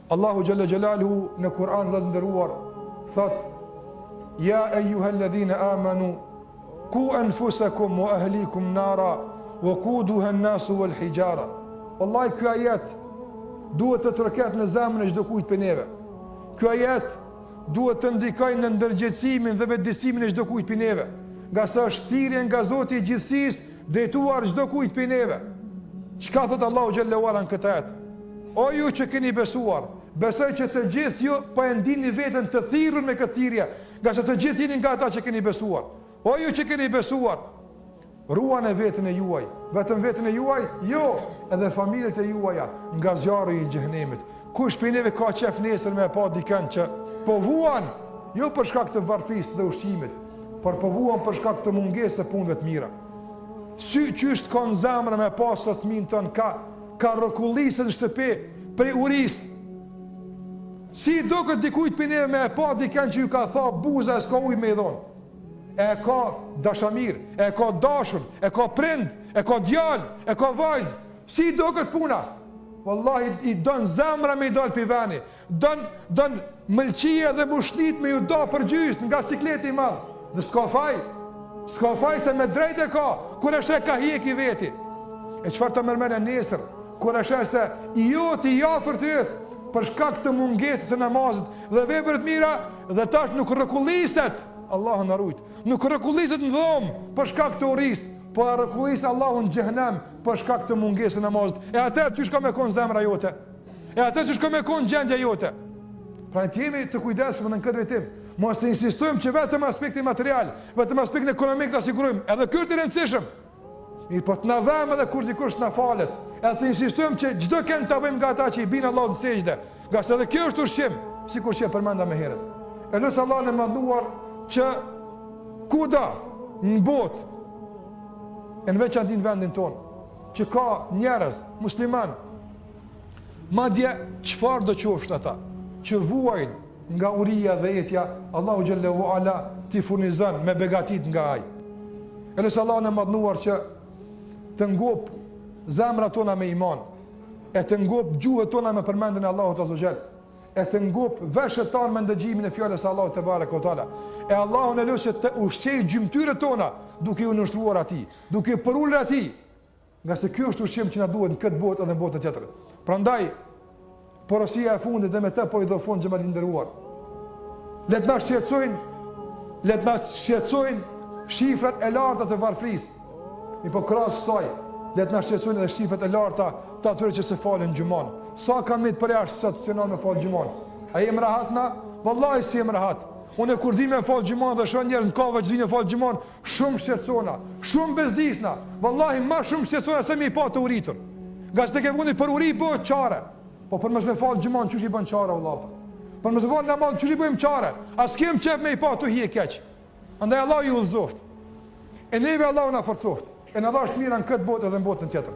Allahu Gjelle Gjelalu në Kur'an vëllezër nderuar thot: Ja ejuhalladhina amanu ku anfusakum wa ahlikum nara wa quduha an-nasu wal hijara. Wallahi ky ajet duhet të troket në zemrën e çdo kujt për neve. Ky ajet duhet të ndikojë në ndërgjegjësimin dhe vetëdijsimin e çdo kujt për neve, nga sa është thirrje nga Zoti i gjithësisë drejtuar çdo kujt për neve. Çka thot Allahu Xhallahu ala në këtë ajet? O ju që keni besuar, besoj që të gjithë ju po e ndini veten të thirrur me këtë thirrje, nga sa të gjithë jeni nga ata që keni besuar. O ju që keni besuar, ruani veten e juaj, vetëm veten e juaj, jo, edhe familjet e juaja nga zjarri i xhenemit. Kush për neve ka qef nesër me pa dikën që po vuan, jo për shkak të varfisë dhe ushqimit, por po vuan për shkak të mungesës së punëve të mira. Sy qysht ka në zemrë me pa sot fëmin tën, ka rrokullisë në shtëpi prej urisë. Si do këtë dikujt për neve me pa dikën që ju ka tha buza e s'ka ujë me i dhonë. E ka dashamir, e ka dashur, e ka prind, e ka djal, e ka vajzë. Si do këtë puna? Wallahi i don zemra me i dal për veni, don mëlqia dhe bushnit me ju da për gjysë nga sikleti i madh. Dhe s'ka faj se me drejt e ka, kur e shë ka hjek i veti. E qëfar të mërmene nesër, kur e shë se i joti i afër të jetë, për shkak të mungesës e namazit dhe veprat mira, dhe tash nuk rrekulliset, Allahu na rujt, nuk rrekulliset në dhomë për shkak të urisë, po rrekulliset Allahu në xhehenem për shkak të mungesës e namazit. E atëherë çish ka me kon zemra jote? E atëherë çish ka me kon gjendja jote? Pra të jemi të kujdesshëm në këtë drejtim. Mos të insistojmë që vetëm aspekti material, vetëm aspektin ekonomik ta sigurojmë. Edhe ky është i rëndësishëm. Mirë, po të na dhëmë edhe kur dikush na falet. Edhe të insistojmë që çdo kënd ta bëjmë nga ata që i bin Allahut në sejdë. Nga se edhe kjo është ushqim, sikur që e përmenda më herët. E lutem Allahun e mënduar që kudo në botë, në veçantë në vendin tonë, që ka njerëz musliman, madje çfarë do qofshin ata, që vuajnë nga uria dhe jetja, Allahu Xhallahu ala t'i furnizon me begatit nga ai. E lutem Allahun e mënduar që të ngop zemrat tona me iman, e të ngop gjuhët tona me përmendjen e Allahut Azza Xhall, e të ngop veshët tona me ndëgjimin e fjalës së Allahut te bareka taala. E Allahun e lutem të ushqej gjymtyrët tona duke u nështruar atij, duke përulur atij, nga se ky është ushqim që na duhet në këtë botë edhe në botën tjetër. Prandaj porosia e fundit dhe me të po i do fund xhamat i nderuar. Le të na shqetësojnë shifrat e larta të varfrisë. Mi po krahas saj, le të na shqetësojnë edhe shifrat e larta të atyre që se falen gjumon. Sa kanë me të përjashtë stacionar me fal gjumon. A jem rahat na? Wallahi si jem rahat. Unë kur di me fal gjumon dhe shoh njerëz në kave që vinë fal gjumon, shumë shqetësona, shumë bezdisna. Wallahi më shumë shqetësona se mi pa të uritur. Nga s'te ke vundi për uri bëhet çare. Po për mos me fal gjumon çuçi bën çare vëllai. Për mos vënë namaz çuçi bëjmë çare. As kem çep me i pa të hije keq. Andaj Allah ju udhëzoft. E neve Allah na forcoft. E na dash mirë në këtë botë edhe në botën tjetër.